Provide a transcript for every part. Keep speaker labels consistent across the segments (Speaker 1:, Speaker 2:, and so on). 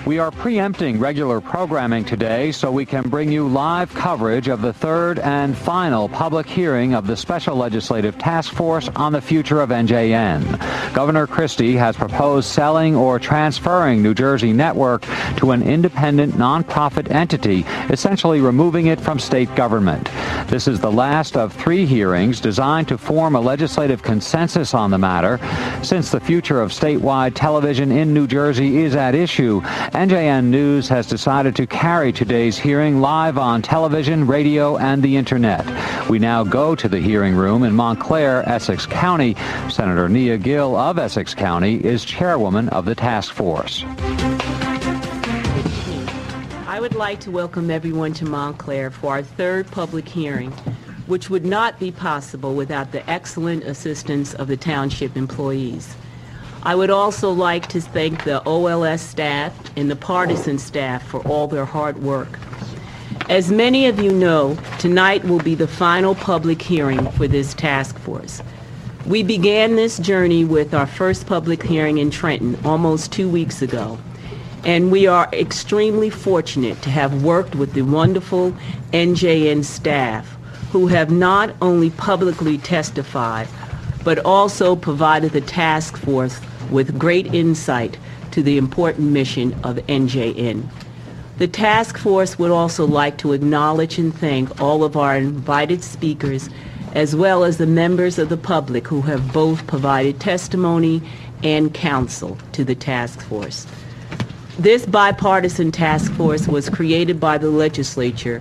Speaker 1: We are preempting regular programming today so we can bring you live coverage of the third and final public hearing of the Special Legislative Task Force on the future of NJN. Governor Christie has proposed selling or transferring New Jersey Network to an independent nonprofit entity, essentially removing it from state government. This is the last of 3 hearings designed to form a legislative consensus on the matter. Since the future of statewide television in New Jersey is at issue, NJN News has decided to carry today's hearing live on television, radio, and the Internet. We now go to the hearing room in Montclair, Essex County. Senator Nia Gill of Essex County is chairwoman of the task force.
Speaker 2: I would like to welcome everyone to Montclair for our third public hearing, which would not be possible without the excellent assistance of the township employees. I would also like to thank the OLS staff and the partisan staff for all their hard work. As many of you know, tonight will be the final public hearing for this task force. We began this journey with our first public hearing in Trenton almost 2 weeks ago, and we are extremely fortunate to have worked with the wonderful NJN staff who have not only publicly testified, but also provided the task force with great insight to the important mission of NJN. The task force would also like to acknowledge and thank all of our invited speakers, as well as the members of the public who have both provided testimony and counsel to the task force. This bipartisan task force was created by the legislature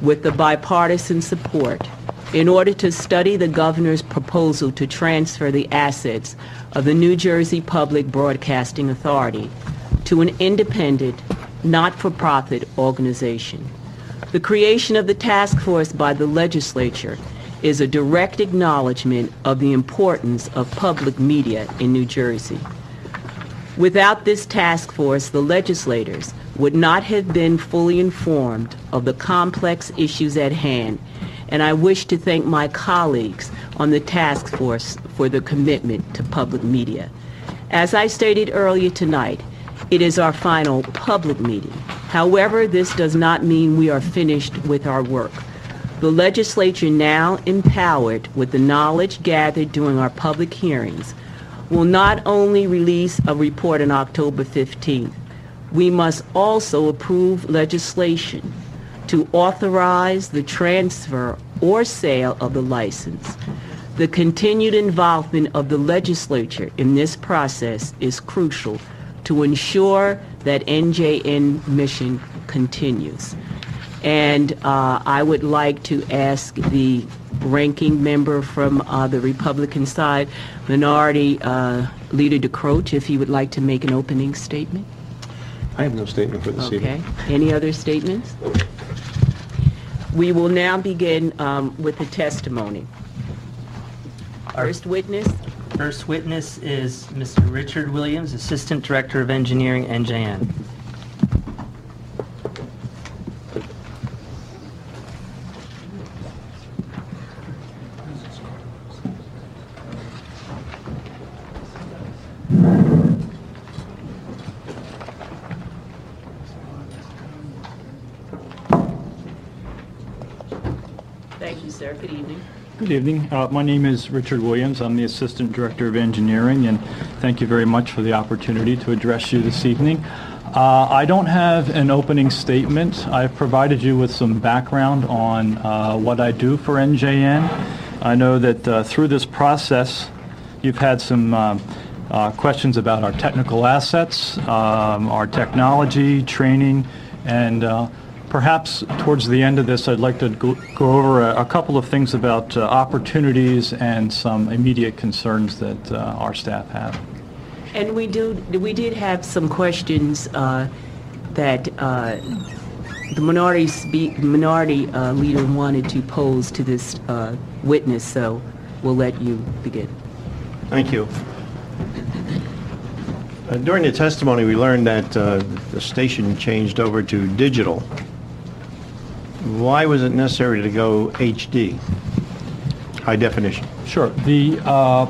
Speaker 2: with the bipartisan support in order to study the governor's proposal to transfer the assets of the New Jersey Public Broadcasting Authority to an independent, not-for-profit organization. The creation of the task force by the legislature is a direct acknowledgement of the importance of public media in New Jersey. Without this task force, the legislators would not have been fully informed of the complex issues at hand, and I wish to thank my colleagues on the task force for their commitment to public media. As I stated earlier tonight, it is our final public meeting. However, this does not mean we are finished with our work. The legislature, now empowered with the knowledge gathered during our public hearings, will not only release a report on October 15th, we must also approve legislation to authorize the transfer or sale of the license. The continued involvement of the legislature in this process is crucial to ensure that NJN mission continues. And I would like to ask the ranking member from the Republican side, Minority Leader DeCroce, if he would like to make an opening statement.
Speaker 3: I have no statement for this evening.
Speaker 2: Okay. Any other statements? We will now begin with the testimony. First witness.
Speaker 4: First witness is Mr. Richard Williams, Assistant Director of Engineering, NJN.
Speaker 2: Thank you, sir. Good evening.
Speaker 5: Good evening. My name is Richard Williams. I'm the Assistant Director of Engineering, and thank you very much for the opportunity to address you this evening. I don't have an opening statement. I've provided you with some background on what I do for NJN. I know that through this process, you've had some questions about our technical assets, our technology, training, and perhaps towards the end of this, I'd like to go over a couple of things about opportunities and some immediate concerns that our staff have.
Speaker 2: And we did have some questions that the minority leader wanted to pose to this witness, so we'll let you begin.
Speaker 3: Thank you. During the testimony, we learned that the station changed over to digital. Why was it necessary to go HD? high definition?
Speaker 5: Sure. The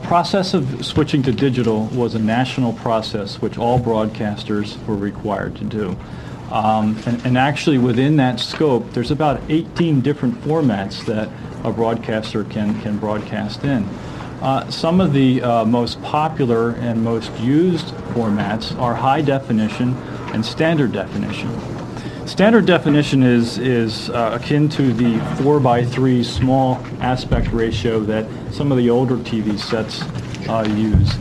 Speaker 5: process of switching to digital was a national process which all broadcasters were required to do. And actually within that scope, there's about 18 different formats that a broadcaster can broadcast in. Some of the most popular and most used formats are high definition and standard definition. Standard definition is akin to the 4:3 small aspect ratio that some of the older TV sets use.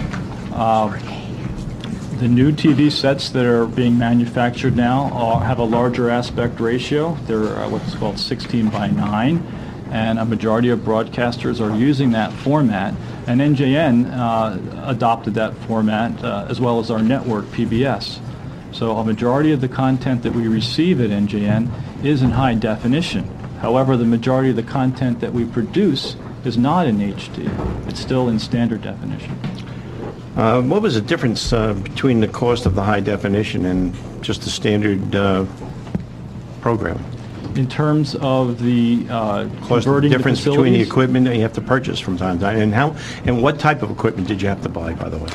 Speaker 5: The new TV sets that are being manufactured now have a larger aspect ratio. They're what's called 16:9, and a majority of broadcasters are using that format, and NJN adopted that format as well as our network, PBS. So a majority of the content that we receive at NJN is in high definition. However, the majority of the content that we produce is not in HD. It's still in standard definition.
Speaker 3: What was the difference between the cost of the high definition and just the standard programming?
Speaker 5: In terms of the
Speaker 3: Cost
Speaker 5: converting the
Speaker 3: difference between the
Speaker 5: facilities?
Speaker 3: equipment that you have to purchase from time to time, and what type of equipment did you have to buy, by the way?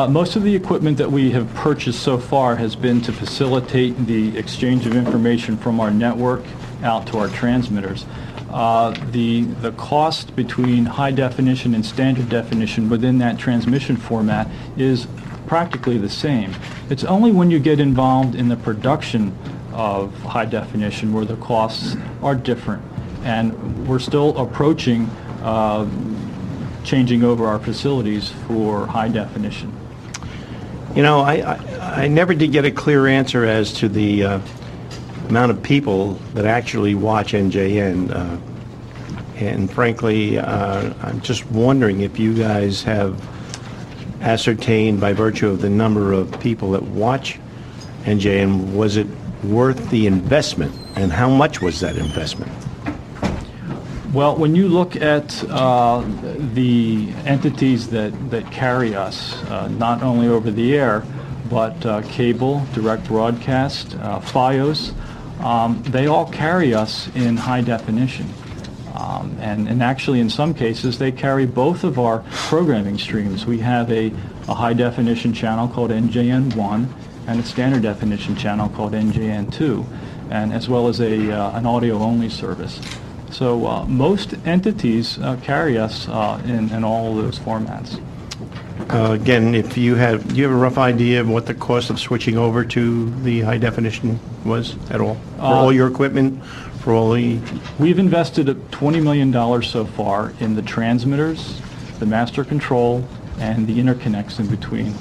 Speaker 5: Most of the equipment that we have purchased so far has been to facilitate the exchange of information from our network out to our transmitters. The cost between high definition and standard definition within that transmission format is practically the same. It's only when you get involved in the production of high definition where the costs are different, and we're still approaching changing over our facilities for high definition.
Speaker 3: You know, I never did get a clear answer as to the amount of people that actually watch NJN, and frankly, I'm just wondering if you guys have ascertained by virtue of the number of people that watch NJN, was it worth the investment, and how much was that investment?
Speaker 5: Well, when you look at the entities that carry us, not only over the air, but cable, direct broadcast, FiOS, they all carry us in high definition. And actually, in some cases, they carry both of our programming streams. We have a high definition channel called NJN1, and a standard definition channel called NJN2, and as well as an audio-only service. So most entities carry us in all of those formats.
Speaker 3: Again, do you have a rough idea of what the cost of switching over to the high definition was at all? For all your equipment, for all the...
Speaker 5: We've invested $20 million so far in the transmitters, the master control, and the interconnects in between.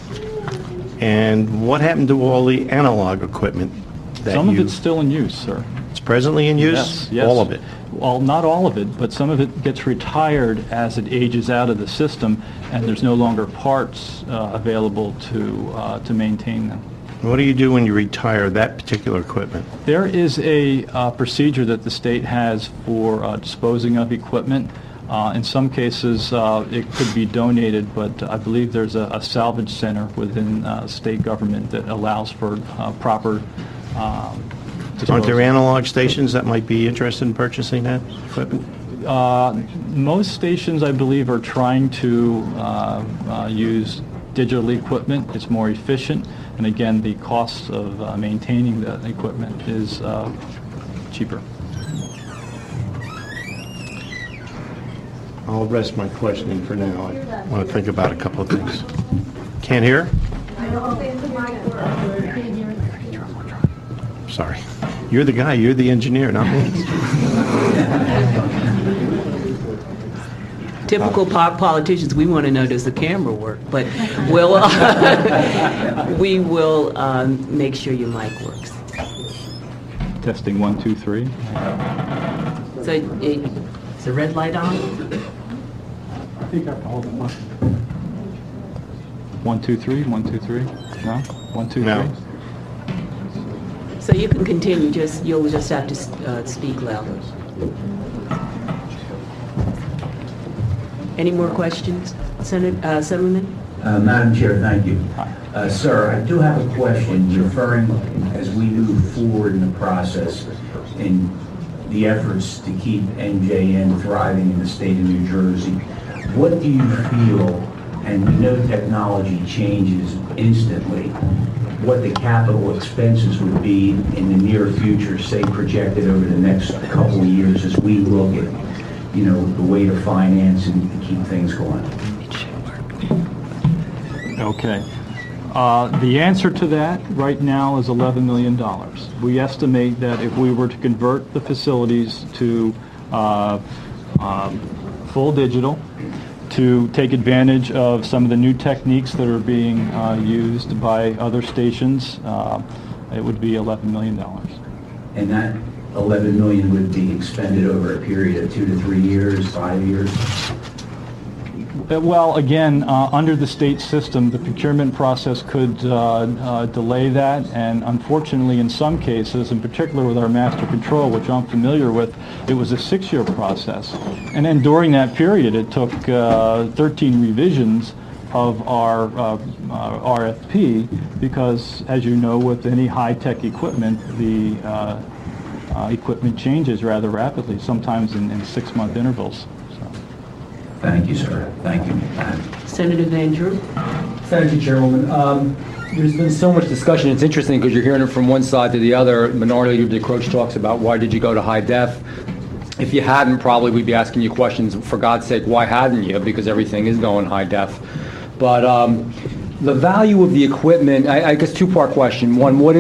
Speaker 3: And what happened to all the analog equipment that
Speaker 5: Some of it's still in use, sir.
Speaker 3: It's presently in use?
Speaker 5: Yes.
Speaker 3: All of it?
Speaker 5: Well, not all of it, but some of it gets retired as it ages out of the system, and there's no longer parts available to maintain them.
Speaker 3: What do you do when you retire that particular equipment?
Speaker 5: There is a procedure that the state has for disposing of equipment. In some cases, it could be donated, but I believe there's a salvage center within state government that allows for proper disposal.
Speaker 3: Aren't there analog stations that might be interested in purchasing that equipment?
Speaker 5: Most stations, I believe, are trying to use digital equipment. It's more efficient, and again, the cost of maintaining the equipment is cheaper.
Speaker 3: I'll rest my questioning for now. I want to think about a couple of things. Can't hear? Sorry. You're the guy. You're the engineer, not me.
Speaker 2: Typical politicians, we want to know, does the camera work? But we'll, we will make sure your mic works.
Speaker 5: Testing 1, 2, 3.
Speaker 2: So is the red light on?
Speaker 5: I think I have to hold it up. 1, 2, 3. 1, 2, 3. No. 1, 2, 3.
Speaker 3: No.
Speaker 2: So you can continue. You'll just have to speak louder. Any more questions, Senatorman?
Speaker 6: Madam Chair, thank you. Sir, I do have a question referring, as we move forward in the process, in the efforts to keep NJN thriving in the state of New Jersey. what do you feel, and we know technology changes instantly, what the capital expenses would be in the near future, say projected over the next couple of years as we look at, the way to finance and keep things going?
Speaker 5: Okay. The answer to that right now is $11 million. We estimate that if we were to convert the facilities to full digital, to take advantage of some of the new techniques that are being used by other stations, it would be $11 million.
Speaker 6: And that $11 million would be expended over a period of 2 to 3 years, 5 years?
Speaker 5: Well, again, under the state system, the procurement process could delay that, and unfortunately in some cases, in particular with our master control, which I'm familiar with, it was a 6-year process. And then during that period, it took 13 revisions of our RFP, because, as you know, with any high-tech equipment, the equipment changes rather rapidly, sometimes in 6-month intervals.
Speaker 6: Thank you, sir. Thank you.
Speaker 2: Senator Van Drew.
Speaker 7: Thank you, Chairwoman. There's been so much discussion. It's interesting because you're hearing it from one side to the other. Minority Leader DeCroce talks about why did you go to high def? If you hadn't, probably we'd be asking you questions, for God's sake, why hadn't you? Because everything is going high def. But the value of the equipment, I guess two-part question. One, what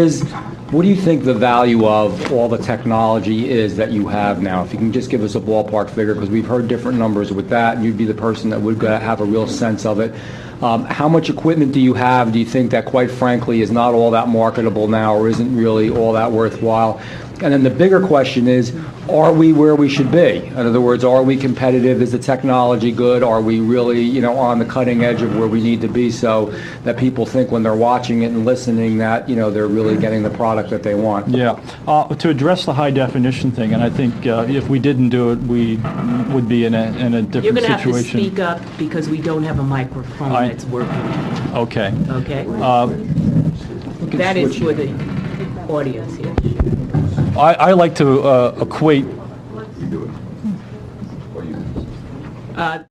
Speaker 7: do you think the value of all the technology is that you have now? If you can just give us a ballpark figure, because we've heard different numbers with that, and you'd be the person that would have a real sense of it. How much equipment do you have? Do you think that, quite frankly, is not all that marketable now or isn't really all that worthwhile? And then the bigger question is, are we where we should be? In other words, are we competitive? Is the technology good? Are we really, on the cutting edge of where we need to be, so that people think when they're watching it and listening that, they're really getting the product that they want? Yeah. To address the high definition thing, and I think if we didn't do it, we would be in a different situation.
Speaker 2: You're going to have to speak up because we don't have a microphone that's working.
Speaker 5: Okay.
Speaker 2: Okay. That is for the audience here.
Speaker 5: I like to equate